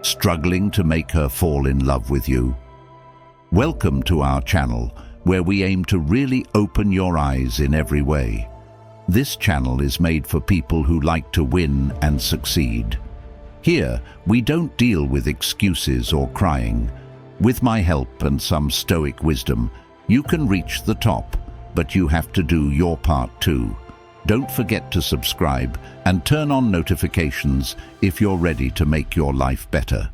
Struggling to make her fall in love with you? Welcome to our channel, where we aim to really open your eyes in every way. This channel is made for people who like to win and succeed. Here, we don't deal with excuses or crying. With my help and some stoic wisdom, you can reach the top, but you have to do your part too. Don't forget to subscribe and turn on notifications if you're ready to make your life better.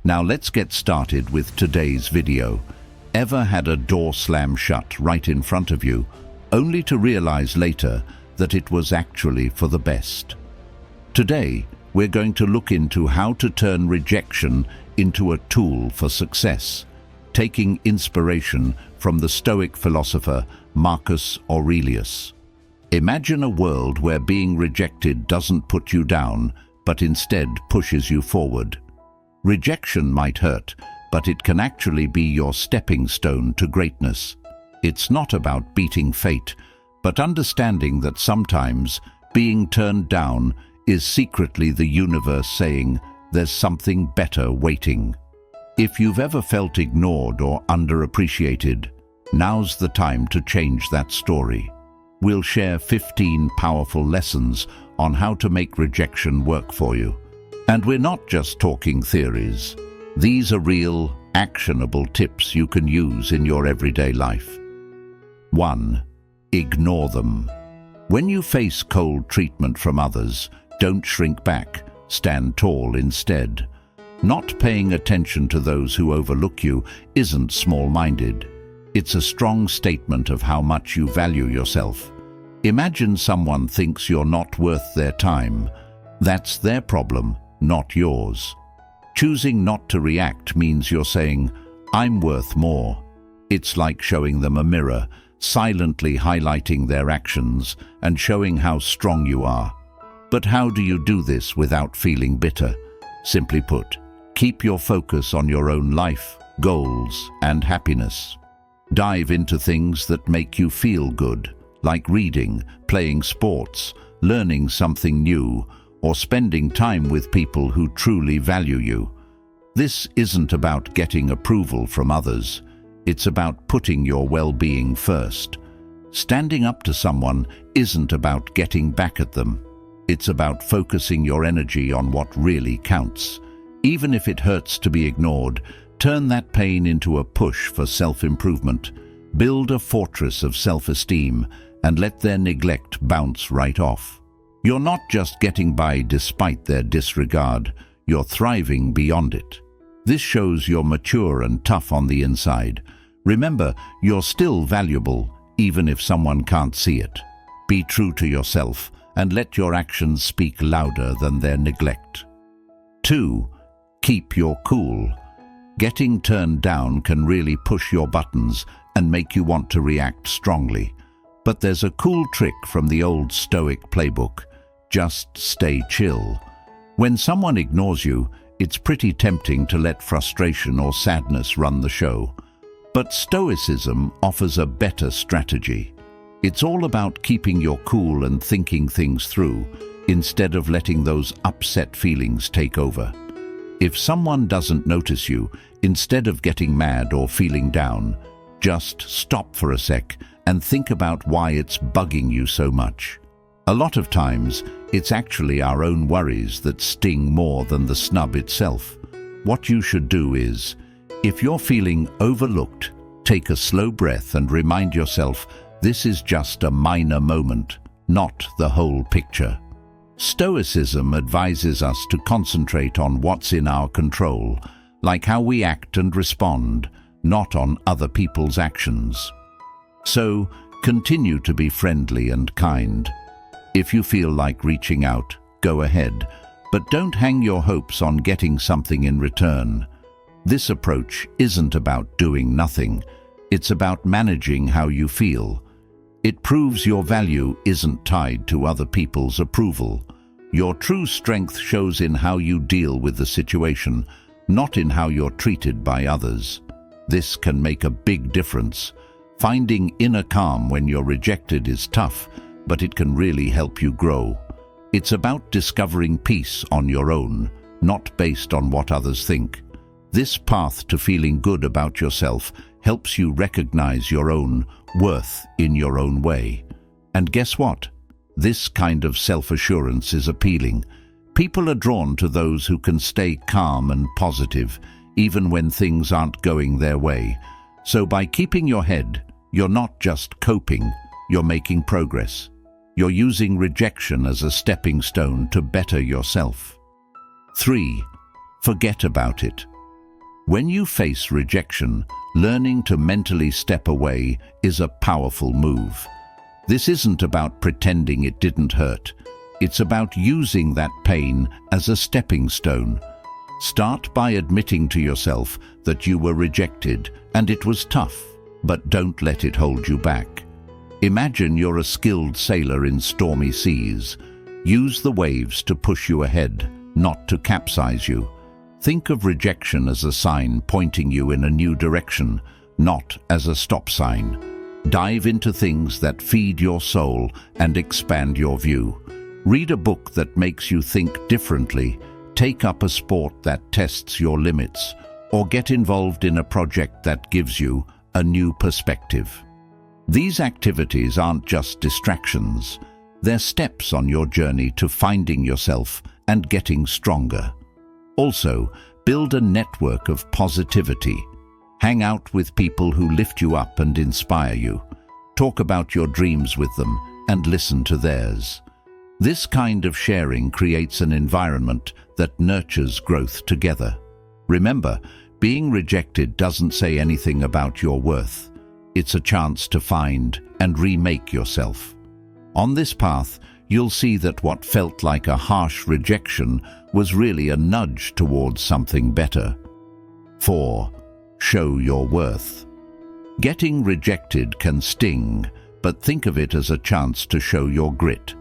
Now let's get started with today's video. Ever had a door slam shut right in front of you, only to realize later that it was actually for the best? Today, we're going to look into how to turn rejection into a tool for success, taking inspiration from the Stoic philosopher Marcus Aurelius. Imagine a world where being rejected doesn't put you down, but instead pushes you forward. Rejection might hurt, but it can actually be your stepping stone to greatness. It's not about beating fate, but understanding that sometimes being turned down is secretly the universe saying, "There's something better waiting." If you've ever felt ignored or underappreciated, now's the time to change that story. We'll share 15 powerful lessons on how to make rejection work for you. And we're not just talking theories. These are real, actionable tips you can use in your everyday life. 1. Ignore them. When you face cold treatment from others, don't shrink back, stand tall instead. Not paying attention to those who overlook you isn't small-minded. It's a strong statement of how much you value yourself. Imagine someone thinks you're not worth their time. That's their problem, not yours. Choosing not to react means you're saying, "I'm worth more." It's like showing them a mirror, silently highlighting their actions and showing how strong you are. But how do you do this without feeling bitter? Simply put, keep your focus on your own life, goals, and happiness. Dive into things that make you feel good, like reading, playing sports, learning something new, or spending time with people who truly value you. This isn't about getting approval from others. It's about putting your well-being first. Standing up to someone isn't about getting back at them. It's about focusing your energy on what really counts. Even if it hurts to be ignored, turn that pain into a push for self-improvement. Build a fortress of self-esteem and let their neglect bounce right off. You're not just getting by despite their disregard, you're thriving beyond it. This shows you're mature and tough on the inside. Remember, you're still valuable, even if someone can't see it. Be true to yourself and let your actions speak louder than their neglect. 2. Keep your cool. Getting turned down can really push your buttons and make you want to react strongly. But there's a cool trick from the old Stoic playbook. Just stay chill. When someone ignores you, it's pretty tempting to let frustration or sadness run the show. But Stoicism offers a better strategy. It's all about keeping your cool and thinking things through, instead of letting those upset feelings take over. If someone doesn't notice you, instead of getting mad or feeling down, just stop for a sec and think about why it's bugging you so much. A lot of times, it's actually our own worries that sting more than the snub itself. What you should do is, if you're feeling overlooked, take a slow breath and remind yourself this is just a minor moment, not the whole picture. Stoicism advises us to concentrate on what's in our control, like how we act and respond, not on other people's actions. So, continue to be friendly and kind. If you feel like reaching out, go ahead, but don't hang your hopes on getting something in return. This approach isn't about doing nothing, it's about managing how you feel. It proves your value isn't tied to other people's approval. Your true strength shows in how you deal with the situation, not in how you're treated by others. This can make a big difference. Finding inner calm when you're rejected is tough, but it can really help you grow. It's about discovering peace on your own, not based on what others think. This path to feeling good about yourself helps you recognize your own worth in your own way. And guess what? This kind of self-assurance is appealing. People are drawn to those who can stay calm and positive, even when things aren't going their way. So by keeping your head, you're not just coping, you're making progress. You're using rejection as a stepping stone to better yourself. 3. Forget about it. When you face rejection, learning to mentally step away is a powerful move. This isn't about pretending it didn't hurt. It's about using that pain as a stepping stone. Start by admitting to yourself that you were rejected and it was tough, but don't let it hold you back. Imagine you're a skilled sailor in stormy seas. Use the waves to push you ahead, not to capsize you. Think of rejection as a sign pointing you in a new direction, not as a stop sign. Dive into things that feed your soul and expand your view. Read a book that makes you think differently, take up a sport that tests your limits, or get involved in a project that gives you a new perspective. These activities aren't just distractions, they're steps on your journey to finding yourself and getting stronger. Also, build a network of positivity. Hang out with people who lift you up and inspire you. Talk about your dreams with them and listen to theirs. This kind of sharing creates an environment that nurtures growth together. Remember, being rejected doesn't say anything about your worth. It's a chance to find and remake yourself. On this path, you'll see that what felt like a harsh rejection was really a nudge towards something better. 4. Show your worth. Getting rejected can sting, but think of it as a chance to show your grit.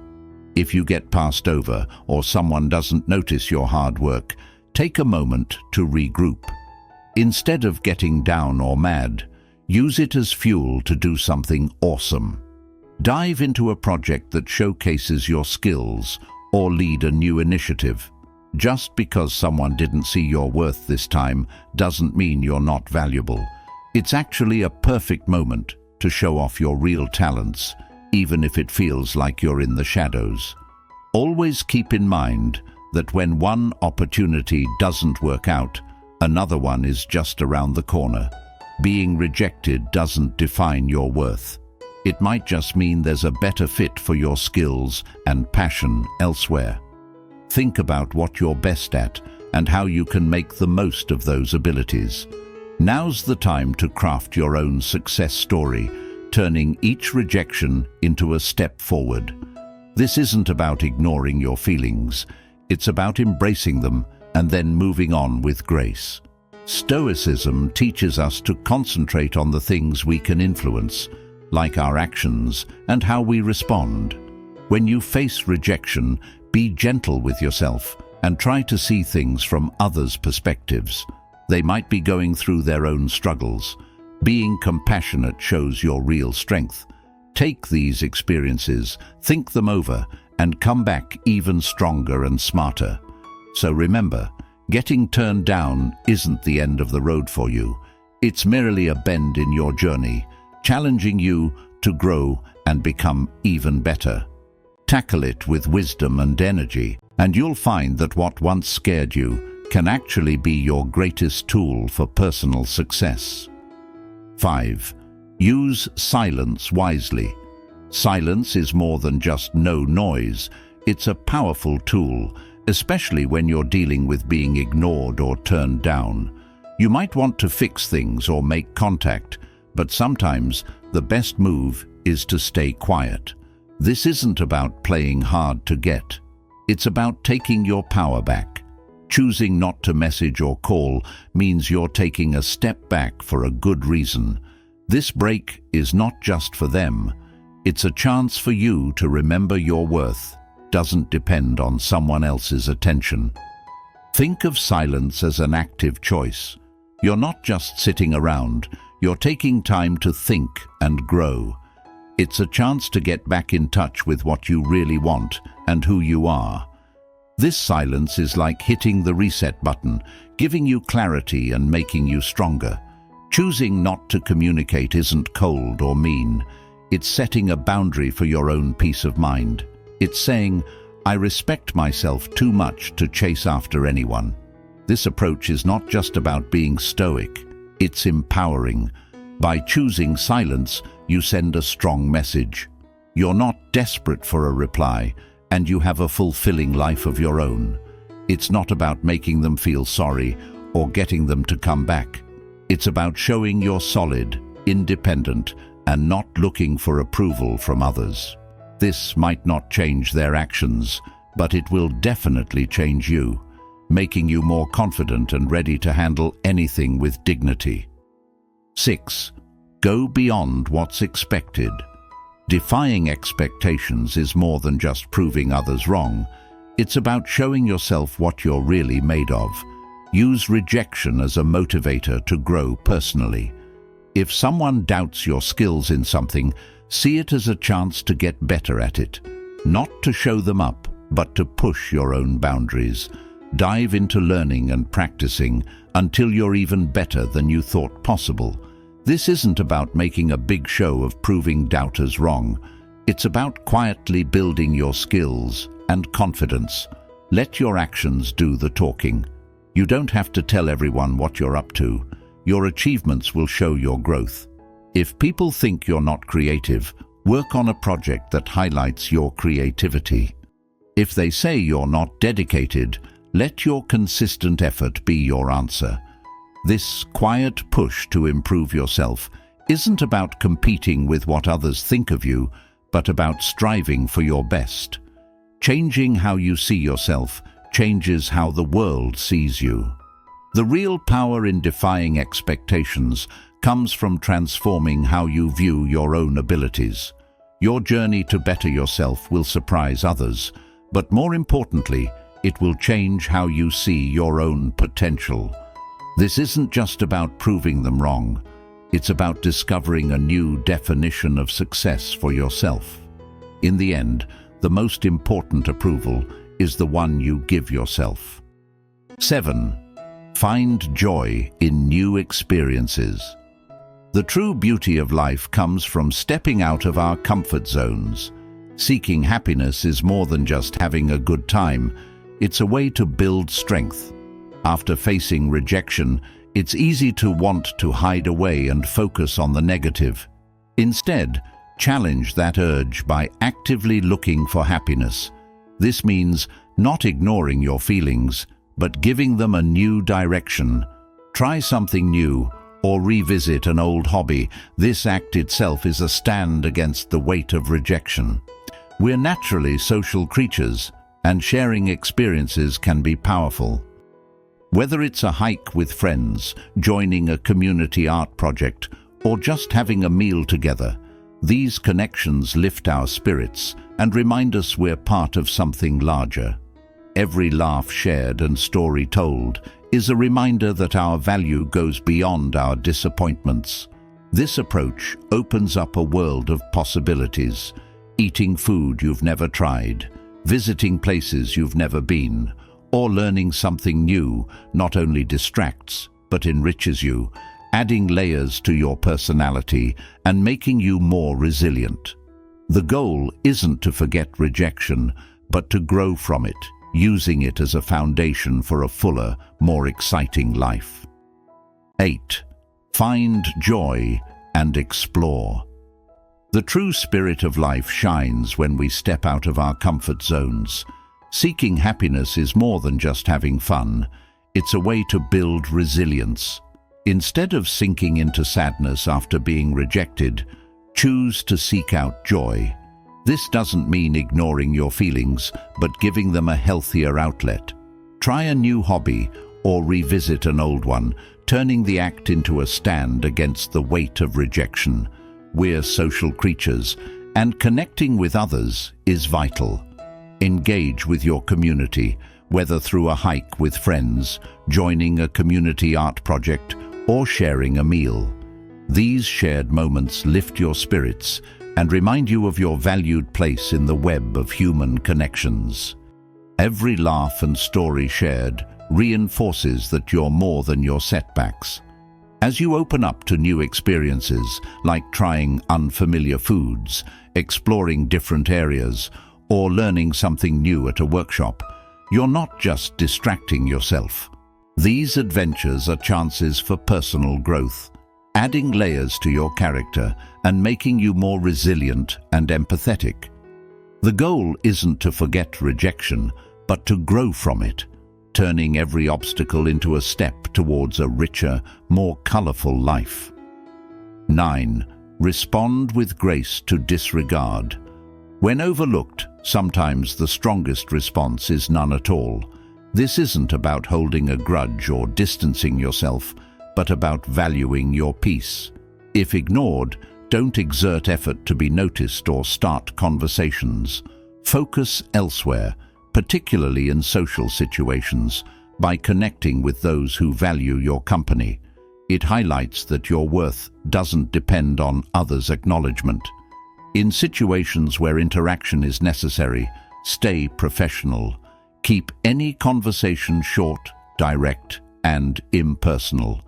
If you get passed over or someone doesn't notice your hard work, take a moment to regroup. Instead of getting down or mad, use it as fuel to do something awesome. Dive into a project that showcases your skills or lead a new initiative. Just because someone didn't see your worth this time doesn't mean you're not valuable. It's actually a perfect moment to show off your real talents, even if it feels like you're in the shadows. Always keep in mind that when one opportunity doesn't work out, another one is just around the corner. Being rejected doesn't define your worth. It might just mean there's a better fit for your skills and passion elsewhere. Think about what you're best at and how you can make the most of those abilities. Now's the time to craft your own success story, turning each rejection into a step forward. This isn't about ignoring your feelings. It's about embracing them and then moving on with grace. Stoicism teaches us to concentrate on the things we can influence, like our actions and how we respond. When you face rejection, be gentle with yourself and try to see things from others' perspectives. They might be going through their own struggles. Being compassionate shows your real strength. Take these experiences, think them over, and come back even stronger and smarter. So remember, getting turned down isn't the end of the road for you. It's merely a bend in your journey, challenging you to grow and become even better. Tackle it with wisdom and energy, and you'll find that what once scared you can actually be your greatest tool for personal success. 5. Use silence wisely. Silence is more than just no noise. It's a powerful tool, especially when you're dealing with being ignored or turned down. You might want to fix things or make contact, but sometimes the best move is to stay quiet. This isn't about playing hard to get. It's about taking your power back. Choosing not to message or call means you're taking a step back for a good reason. This break is not just for them. It's a chance for you to remember your worth doesn't depend on someone else's attention. Think of silence as an active choice. You're not just sitting around, you're taking time to think and grow. It's a chance to get back in touch with what you really want and who you are. This silence is like hitting the reset button, giving you clarity and making you stronger. Choosing not to communicate isn't cold or mean. It's setting a boundary for your own peace of mind. It's saying, I respect myself too much to chase after anyone. This approach is not just about being stoic, it's empowering. By choosing silence, you send a strong message. You're not desperate for a reply, and you have a fulfilling life of your own. It's not about making them feel sorry or getting them to come back. It's about showing you're solid, independent, and not looking for approval from others. This might not change their actions, but it will definitely change you, making you more confident and ready to handle anything with dignity. 6. Go beyond what's expected. Defying expectations is more than just proving others wrong. It's about showing yourself what you're really made of. Use rejection as a motivator to grow personally. If someone doubts your skills in something, see it as a chance to get better at it. Not to show them up, but to push your own boundaries. Dive into learning and practicing until you're even better than you thought possible. This isn't about making a big show of proving doubters wrong. It's about quietly building your skills and confidence. Let your actions do the talking. You don't have to tell everyone what you're up to. Your achievements will show your growth. If people think you're not creative, work on a project that highlights your creativity. If they say you're not dedicated, let your consistent effort be your answer. This quiet push to improve yourself isn't about competing with what others think of you, but about striving for your best. Changing how you see yourself changes how the world sees you. The real power in defying expectations comes from transforming how you view your own abilities. Your journey to better yourself will surprise others, but more importantly, it will change how you see your own potential. This isn't just about proving them wrong. It's about discovering a new definition of success for yourself. In the end, the most important approval is the one you give yourself. 7. Find joy in new experiences. The true beauty of life comes from stepping out of our comfort zones. Seeking happiness is more than just having a good time. It's a way to build strength. After facing rejection, it's easy to want to hide away and focus on the negative. Instead, challenge that urge by actively looking for happiness. This means not ignoring your feelings, but giving them a new direction. Try something new or revisit an old hobby. This act itself is a stand against the weight of rejection. We're naturally social creatures, and sharing experiences can be powerful. Whether it's a hike with friends, joining a community art project, or just having a meal together, these connections lift our spirits and remind us we're part of something larger. Every laugh shared and story told is a reminder that our value goes beyond our disappointments. This approach opens up a world of possibilities. Eating food you've never tried, visiting places you've never been, or learning something new not only distracts but enriches you, adding layers to your personality and making you more resilient. The goal isn't to forget rejection, but to grow from it, using it as a foundation for a fuller, more exciting life. 8. Find joy and explore. The true spirit of life shines when we step out of our comfort zones. Seeking happiness is more than just having fun. It's a way to build resilience. Instead of sinking into sadness after being rejected, choose to seek out joy. This doesn't mean ignoring your feelings, but giving them a healthier outlet. Try a new hobby or revisit an old one, turning the act into a stand against the weight of rejection. We're social creatures, and connecting with others is vital. Engage with your community, whether through a hike with friends, joining a community art project, or sharing a meal. These shared moments lift your spirits and remind you of your valued place in the web of human connections. Every laugh and story shared reinforces that you're more than your setbacks. As you open up to new experiences, like trying unfamiliar foods, exploring different areas, or learning something new at a workshop, you're not just distracting yourself. These adventures are chances for personal growth, adding layers to your character and making you more resilient and empathetic. The goal isn't to forget rejection, but to grow from it, turning every obstacle into a step towards a richer, more colorful life. 9. Respond with grace to disregard. When overlooked, sometimes the strongest response is none at all. This isn't about holding a grudge or distancing yourself, but about valuing your peace. If ignored, don't exert effort to be noticed or start conversations. Focus elsewhere, particularly in social situations, by connecting with those who value your company. It highlights that your worth doesn't depend on others' acknowledgement. In situations where interaction is necessary, stay professional. Keep any conversation short, direct, and impersonal.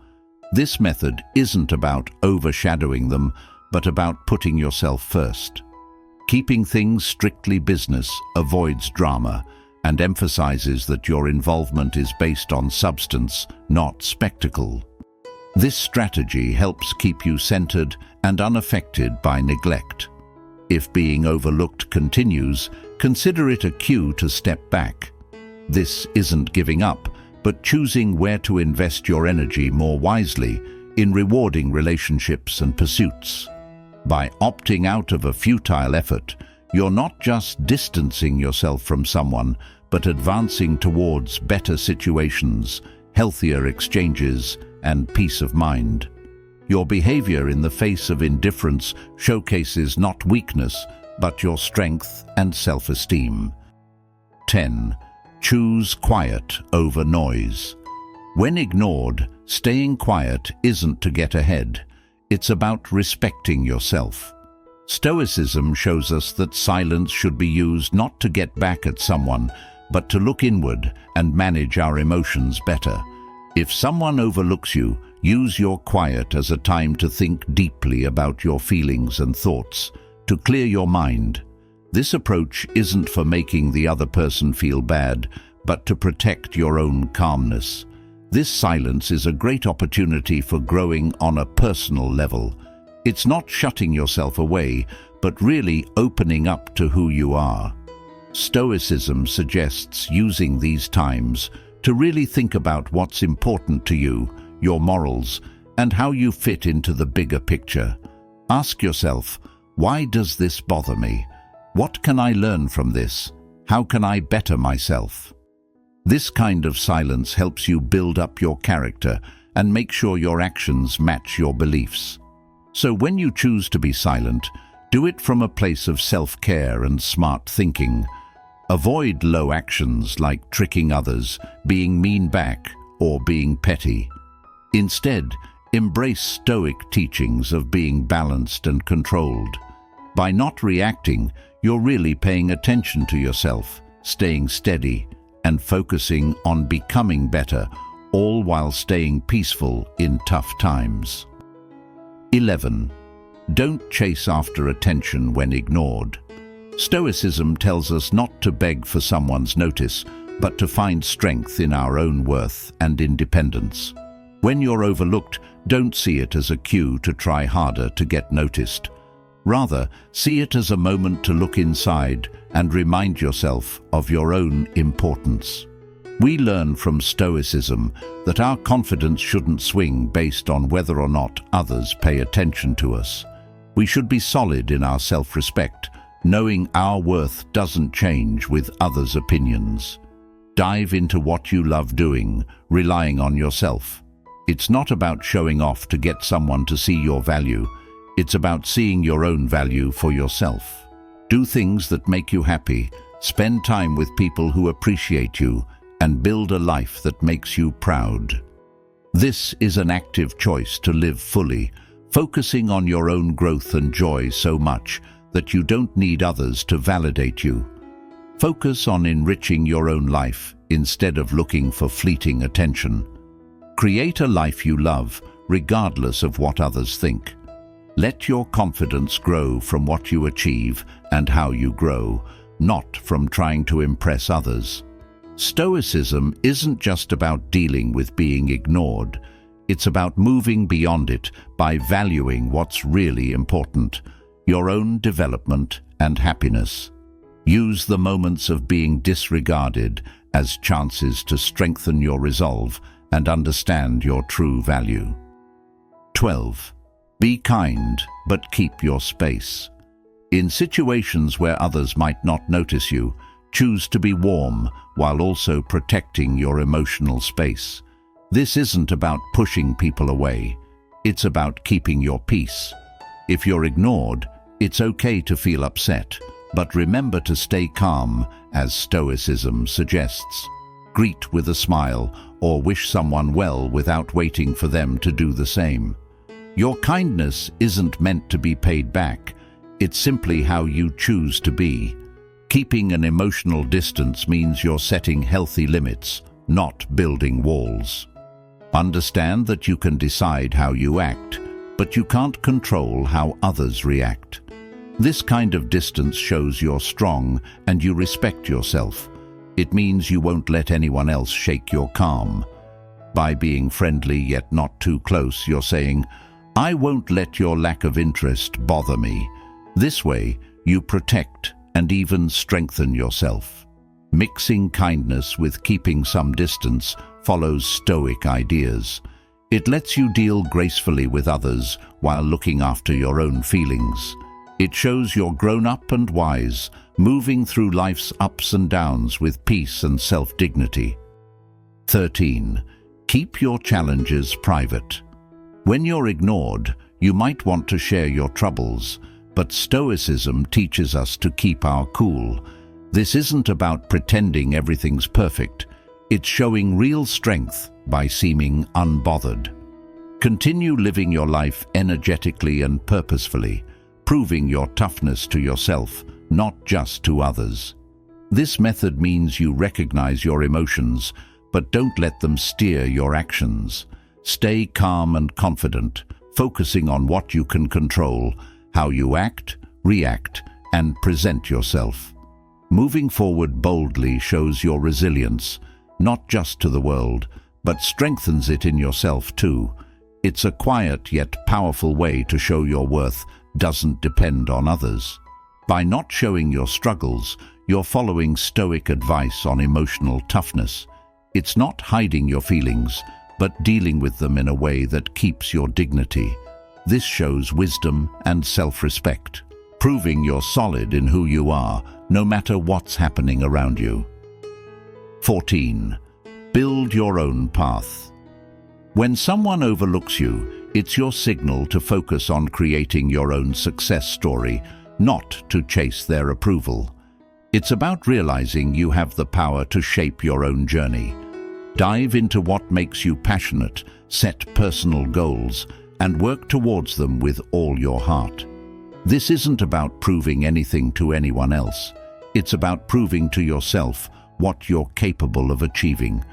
This method isn't about overshadowing them, but about putting yourself first. Keeping things strictly business avoids drama and emphasizes that your involvement is based on substance, not spectacle. This strategy helps keep you centered and unaffected by neglect. If being overlooked continues, consider it a cue to step back. This isn't giving up, but choosing where to invest your energy more wisely in rewarding relationships and pursuits. By opting out of a futile effort, you're not just distancing yourself from someone, but advancing towards better situations, healthier exchanges, and peace of mind. Your behavior in the face of indifference showcases not weakness, but your strength and self-esteem. 10. Choose quiet over noise. When ignored, staying quiet isn't to get ahead. It's about respecting yourself. Stoicism shows us that silence should be used not to get back at someone, but to look inward and manage our emotions better. If someone overlooks you, use your quiet as a time to think deeply about your feelings and thoughts, to clear your mind. This approach isn't for making the other person feel bad, but to protect your own calmness. This silence is a great opportunity for growing on a personal level. It's not shutting yourself away, but really opening up to who you are. Stoicism suggests using these times to really think about what's important to you, your morals, and how you fit into the bigger picture. Ask yourself, why does this bother me? What can I learn from this? How can I better myself? This kind of silence helps you build up your character and make sure your actions match your beliefs. So when you choose to be silent, do it from a place of self-care and smart thinking. Avoid low actions like tricking others, being mean back, or being petty. Instead, embrace Stoic teachings of being balanced and controlled. By not reacting, you're really paying attention to yourself, staying steady, and focusing on becoming better, all while staying peaceful in tough times. 11. Don't chase after attention when ignored. Stoicism tells us not to beg for someone's notice, but to find strength in our own worth and independence. When you're overlooked, don't see it as a cue to try harder to get noticed. Rather, see it as a moment to look inside and remind yourself of your own importance. We learn from Stoicism that our confidence shouldn't swing based on whether or not others pay attention to us. We should be solid in our self-respect, knowing our worth doesn't change with others' opinions. Dive into what you love doing, relying on yourself. It's not about showing off to get someone to see your value. It's about seeing your own value for yourself. Do things that make you happy, spend time with people who appreciate you, and build a life that makes you proud. This is an active choice to live fully, focusing on your own growth and joy so much that you don't need others to validate you. Focus on enriching your own life instead of looking for fleeting attention. Create a life you love, regardless of what others think. Let your confidence grow from what you achieve and how you grow, not from trying to impress others. Stoicism isn't just about dealing with being ignored. It's about moving beyond it by valuing what's really important, your own development and happiness. Use the moments of being disregarded as chances to strengthen your resolve and understand your true value. 12. Be kind, but keep your space. In situations where others might not notice you, choose to be warm while also protecting your emotional space. This isn't about pushing people away. It's about keeping your peace. If you're ignored, it's okay to feel upset, but remember to stay calm, as Stoicism suggests. Greet with a smile or wish someone well without waiting for them to do the same. Your kindness isn't meant to be paid back. It's simply how you choose to be. Keeping an emotional distance means you're setting healthy limits, not building walls. Understand that you can decide how you act, but you can't control how others react. This kind of distance shows you're strong and you respect yourself. It means you won't let anyone else shake your calm. By being friendly yet not too close, you're saying, "I won't let your lack of interest bother me." This way, you protect and even strengthen yourself. Mixing kindness with keeping some distance follows Stoic ideas. It lets you deal gracefully with others while looking after your own feelings. It shows you're grown up and wise, moving through life's ups and downs with peace and self-dignity. 13. Keep your challenges private. When you're ignored, you might want to share your troubles, but Stoicism teaches us to keep our cool. This isn't about pretending everything's perfect. It's showing real strength by seeming unbothered. Continue living your life energetically and purposefully, proving your toughness to yourself, not just to others. This method means you recognize your emotions, but don't let them steer your actions. Stay calm and confident, focusing on what you can control, how you act, react, and present yourself. Moving forward boldly shows your resilience, not just to the world, but strengthens it in yourself too. It's a quiet yet powerful way to show your worth doesn't depend on others. By not showing your struggles, you're following Stoic advice on emotional toughness. It's not hiding your feelings, but dealing with them in a way that keeps your dignity. This shows wisdom and self-respect, proving you're solid in who you are, no matter what's happening around you. 14. Build your own path. When someone overlooks you, it's your signal to focus on creating your own success story, not to chase their approval. It's about realizing you have the power to shape your own journey. Dive into what makes you passionate, set personal goals, and work towards them with all your heart. This isn't about proving anything to anyone else. It's about proving to yourself what you're capable of achieving.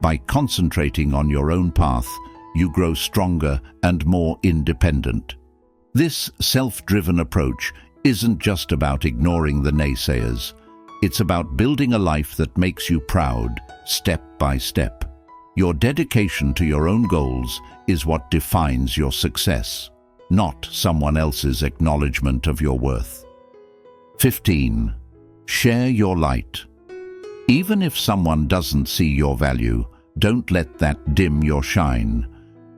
By concentrating on your own path, you grow stronger and more independent. This self-driven approach isn't just about ignoring the naysayers. It's about building a life that makes you proud, step by step. Your dedication to your own goals is what defines your success, not someone else's acknowledgement of your worth. 15. Share your light. Even if someone doesn't see your value, don't let that dim your shine.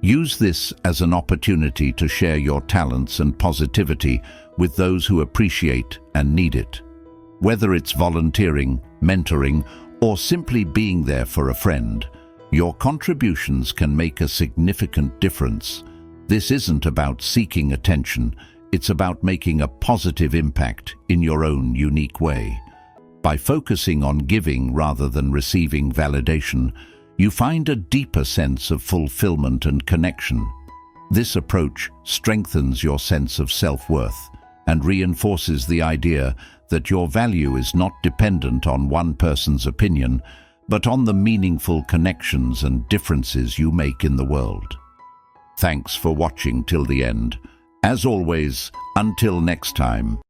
Use this as an opportunity to share your talents and positivity with those who appreciate and need it. Whether it's volunteering, mentoring, or simply being there for a friend, your contributions can make a significant difference. This isn't about seeking attention, it's about making a positive impact in your own unique way. By focusing on giving rather than receiving validation, you find a deeper sense of fulfillment and connection. This approach strengthens your sense of self-worth and reinforces the idea that your value is not dependent on one person's opinion, but on the meaningful connections and differences you make in the world. Thanks for watching till the end. As always, until next time.